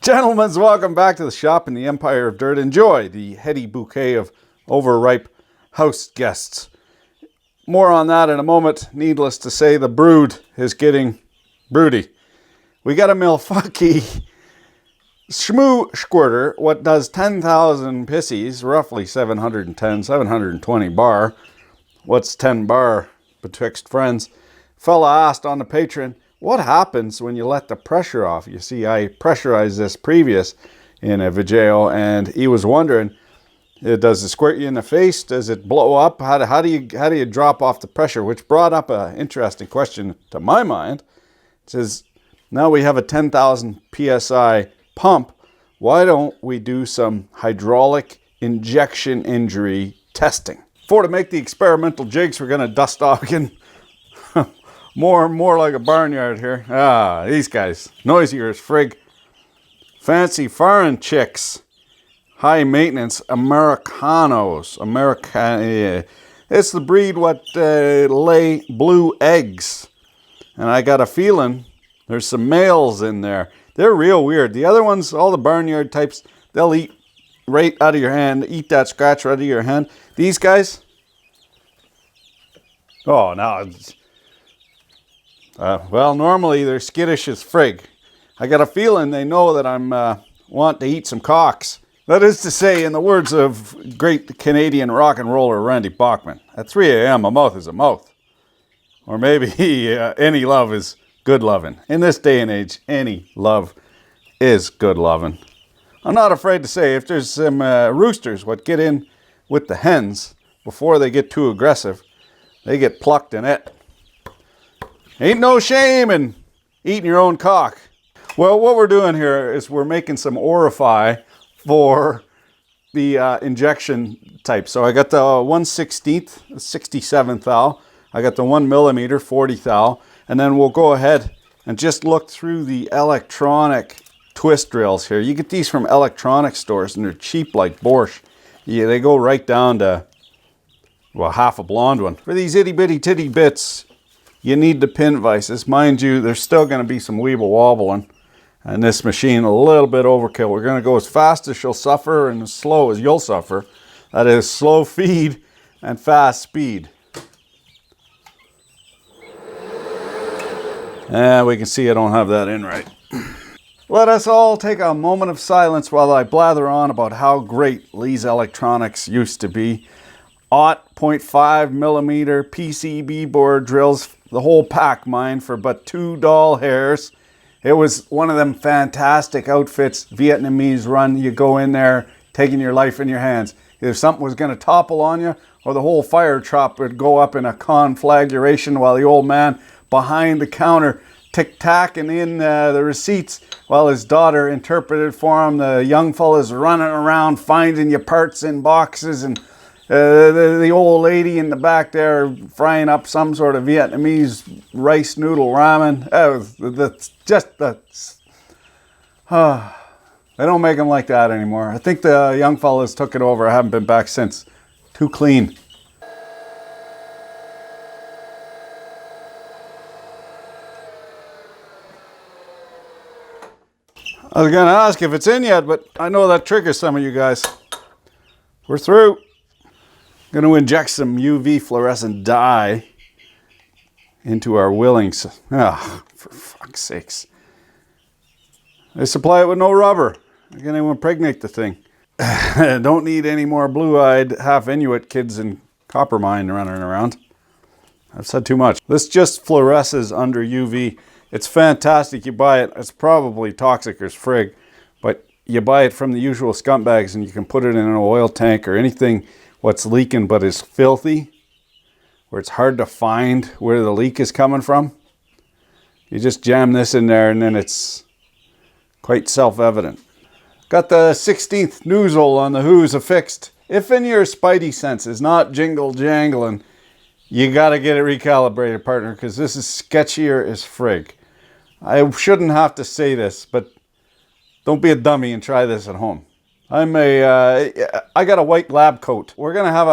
Gentlemen, welcome back to the shop in the Empire of Dirt. Enjoy the heady bouquet of overripe house guests. More on that in a moment. Needless to say, the brood is getting broody. We got a Milwaukee Shmoo squirter, what does 10,000 pissies, roughly 710, 720 bar. What's 10 bar betwixt friends? Fella asked on the Patreon, what happens when you let the pressure off? You see, I pressurized this previous in a video, and he was wondering, does it squirt you in the face? Does it blow up? How do you drop off the pressure? Which brought up an interesting question to my mind. It says, now we have a 10,000 PSI pump. Why don't we do some hydraulic injection injury testing? To make the experimental jigs, we're going to dust off again. More like a barnyard here. These guys. Noisier as frig. Fancy foreign chicks. High maintenance Americanos. It's the breed what lay blue eggs. And I got a feeling there's some males in there. They're real weird. The other ones, all the barnyard types, they'll eat right out of your hand. Eat that scratch right out of your hand. These guys. Oh, no. Well, normally they're skittish as frig. I got a feeling they know that I'm want to eat some cocks. That is to say, in the words of great Canadian rock and roller Randy Bachman, at 3 a.m. a mouth is a mouth. Or maybe any love is good loving. In this day and age, any love is good loving. I'm not afraid to say, if there's some roosters what get in with the hens before they get too aggressive, they get plucked and et. Ain't no shame in eating your own cock. Well, what we're doing here is we're making some Orify for the injection type. So I got the 1/16th, 67 thou. I got the 1 millimeter, 40 thou. And then we'll go ahead and just look through the electronic twist drills here. You get these from electronic stores and they're cheap like borscht. Yeah, they go right down to, well, half a blonde one. For these itty bitty titty bits, you need the pin vices. Mind you, there's still going to be some weeble wobbling. And this machine, a little bit overkill. We're going to go as fast as she'll suffer and as slow as you'll suffer. That is slow feed and fast speed. And we can see I don't have that in right. Let us all take a moment of silence while I blather on about how great Lee's Electronics used to be. 0.5 millimeter PCB board drills, the whole pack mine for but $2 hairs. It was one of them fantastic outfits, Vietnamese run. You go in there taking your life in your hands. Either something was going to topple on you or the whole fire truck would go up in a conflagration while the old man behind the counter tic-tacking in the receipts while his daughter interpreted for him. The young fella's running around finding you parts in boxes, and the old lady in the back there frying up some sort of Vietnamese rice noodle ramen. They don't make them like that anymore. I think the young fellas took it over. I haven't been back since. Too clean. I was going to ask if it's in yet, but I know that triggers some of you guys. We're through. Going to inject some UV fluorescent dye into our Willings. For fuck's sakes. They supply it with no rubber. They're going to impregnate the thing. Don't need any more blue-eyed half-Inuit kids in Coppermine running around. I've said too much. This just fluoresces under UV. It's fantastic. You buy it. It's probably toxic as frig, but you buy it from the usual scumbags and you can put it in an oil tank or anything what's leaking but is filthy, where it's hard to find where the leak is coming from. You just jam this in there and then it's quite self-evident. Got the 16th noozle on the Who's affixed. If in your spidey sense is not jingle jangling, you got to get it recalibrated, partner, because this is sketchier as frig. I shouldn't have to say this, but don't be a dummy and try this at home. I got a white lab coat. We're going to have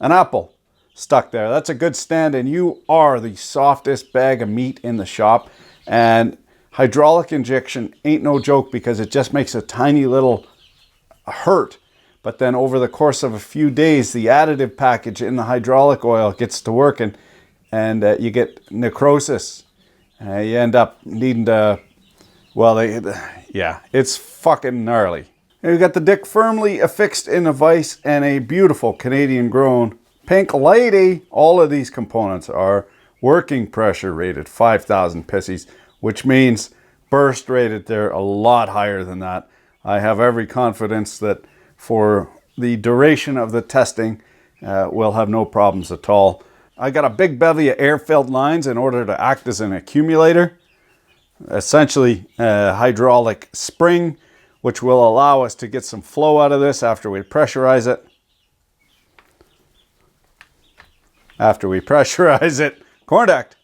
an apple stuck there. That's a good stand-in. You are the softest bag of meat in the shop. And Hydraulic injection ain't no joke because it just makes a tiny little hurt. But then over the course of a few days, the additive package in the hydraulic oil gets to work and you get necrosis. You end up needing to, well, yeah, it's fucking gnarly. And we've got the dick firmly affixed in a vise and a beautiful Canadian grown Pink Lady. All of these components are working pressure rated 5,000 pissies, which means burst rated they're a lot higher than that. I have every confidence that for the duration of the testing, we'll have no problems at all. I got a big bevy of air-filled lines in order to act as an accumulator. Essentially a hydraulic spring, which will allow us to get some flow out of this after we pressurize it. Contact.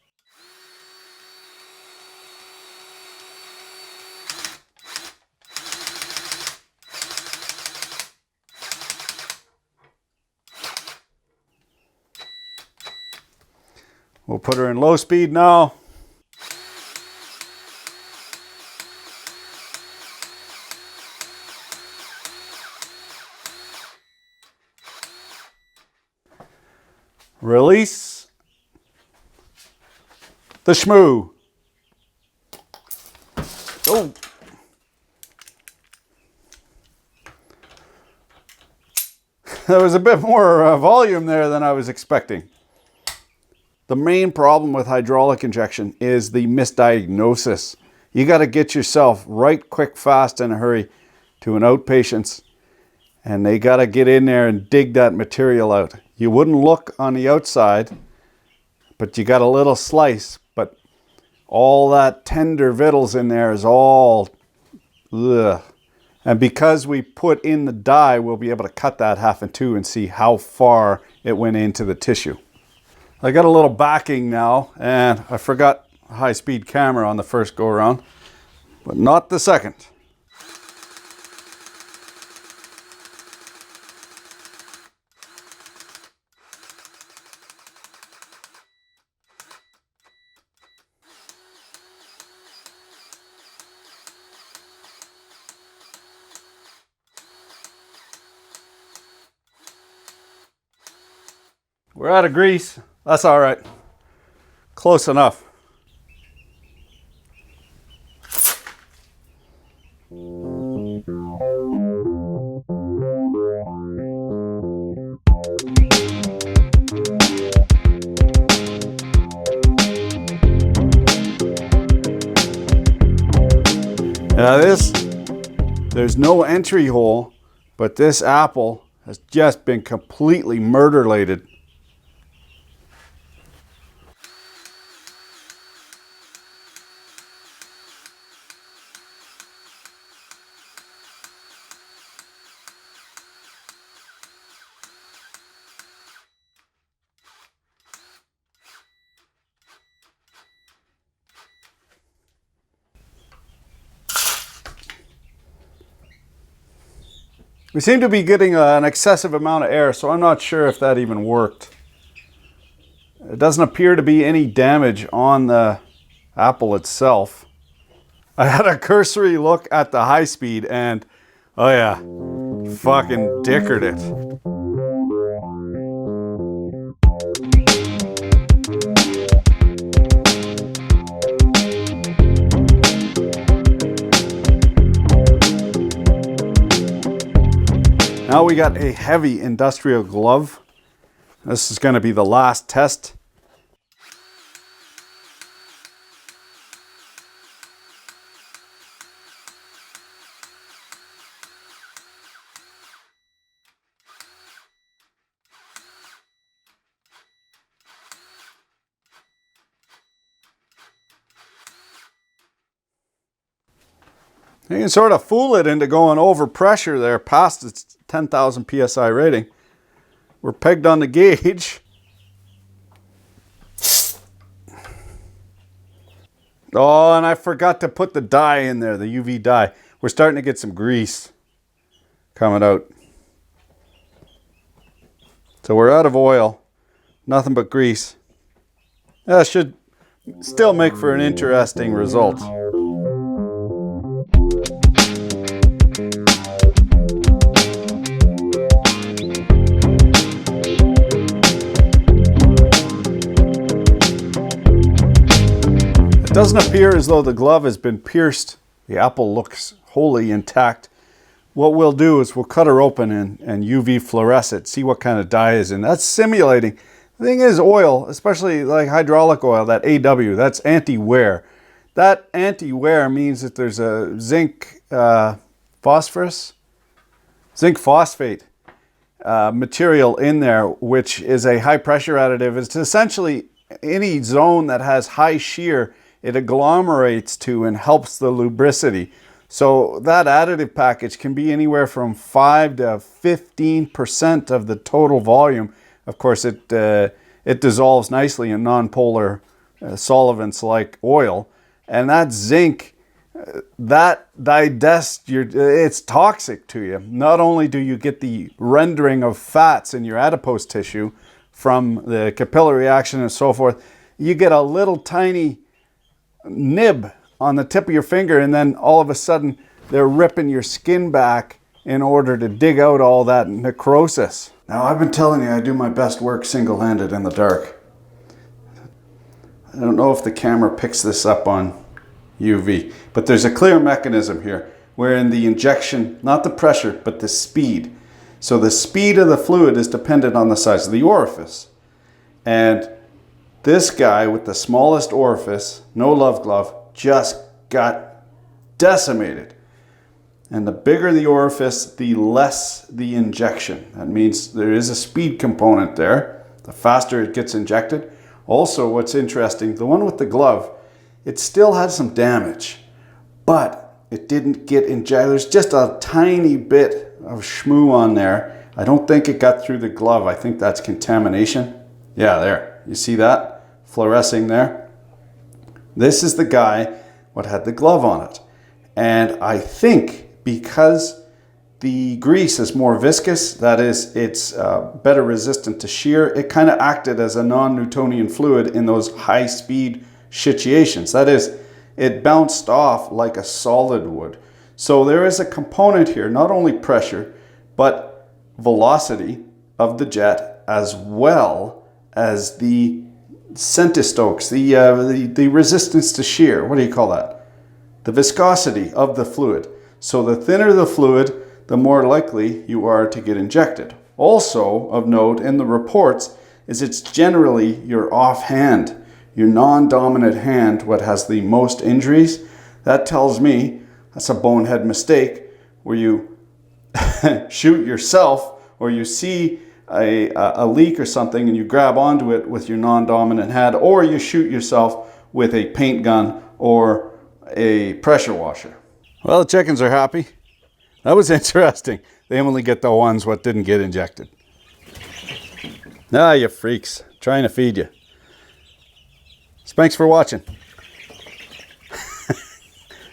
We'll put her in low speed now. Release the shmoo. Oh. There was a bit more volume there than I was expecting. The main problem with hydraulic injection is the misdiagnosis. You got to get yourself right quick, fast, in a hurry to an outpatient's, and they got to get in there and dig that material out. You wouldn't look on the outside, but you got a little slice, but all that tender vittles in there is all ugh. And because we put in the dye, we'll be able to cut that half in two and see how far it went into the tissue. I got a little backing now, and I forgot a high-speed camera on the first go-around, but not the second. We're out of grease. That's all right. Close enough. Now there's no entry hole, but this apple has just been completely murder-lated. We seem to be getting an excessive amount of air, so I'm not sure if that even worked. It doesn't appear to be any damage on the apple itself. I had a cursory look at the high speed and, oh yeah, fucking dickered it. Now we got a heavy industrial glove. This is going to be the last test. You can sort of fool it into going over pressure there past its 10,000 psi rating. We're pegged on the gauge. Oh, and I forgot to put the dye in there, the UV dye. We're starting to get some grease coming out. So we're out of oil. Nothing but grease. That should still make for an interesting result. doesn't appear as though the glove has been pierced. The apple looks wholly intact. What we'll do is we'll cut her open and UV fluoresce it, see what kind of dye is in. That's simulating. The thing is, oil, especially like hydraulic oil, that AW, that's anti-wear. That anti-wear means that there's a zinc phosphate material in there, which is a high pressure additive. It's essentially any zone that has high shear, it agglomerates to and helps the lubricity. So that additive package can be anywhere from 5 to 15% of the total volume. Of course, it dissolves nicely in nonpolar solvents like oil. And that zinc, that digests it's toxic to you. Not only do you get the rendering of fats in your adipose tissue from the capillary action and so forth, you get a little tiny nib on the tip of your finger, and then all of a sudden they're ripping your skin back in order to dig out all that necrosis. Now, I've been telling you I do my best work single-handed in the dark. I don't know if the camera picks this up on UV, but there's a clear mechanism here wherein the injection, not the pressure, but the speed. So the speed of the fluid is dependent on the size of the orifice. And this guy with the smallest orifice, no love glove, just got decimated. And the bigger the orifice, the less the injection. That means there is a speed component there. The faster it gets injected. Also, what's interesting, the one with the glove, it still had some damage, but it didn't get injected. There's just a tiny bit of schmoo on there. I don't think it got through the glove. I think that's contamination. Yeah, there. You see that? Fluorescing there. This is the guy what had the glove on it. And I think because the grease is more viscous, that is, it's better resistant to shear, it kind of acted as a non-Newtonian fluid in those high-speed situations. That is, it bounced off like a solid would. So there is a component here, not only pressure, but velocity of the jet, as well as the centistokes, the resistance to shear. What do you call that? The viscosity of the fluid. So the thinner the fluid, the more likely you are to get injected. Also of note in the reports is it's generally your offhand, your non-dominant hand, what has the most injuries. That tells me that's a bonehead mistake where you shoot yourself, or you see a leak or something and you grab onto it with your non-dominant hand, or you shoot yourself with a paint gun or a pressure washer. Well, the chickens are happy. That was interesting. They only get the ones what didn't get injected. Ah, you freaks. Trying to feed you. Thanks for watching.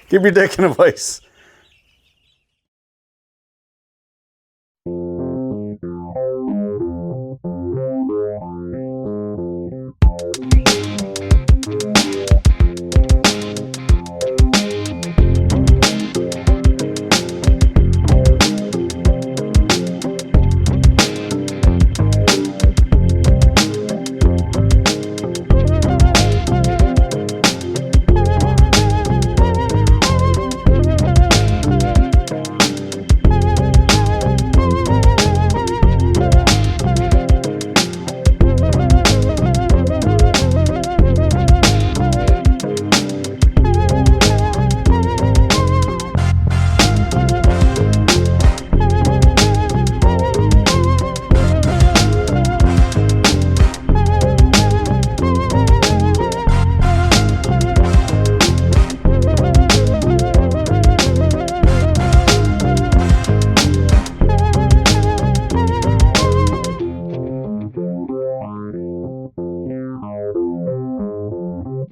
Give your dick an advice.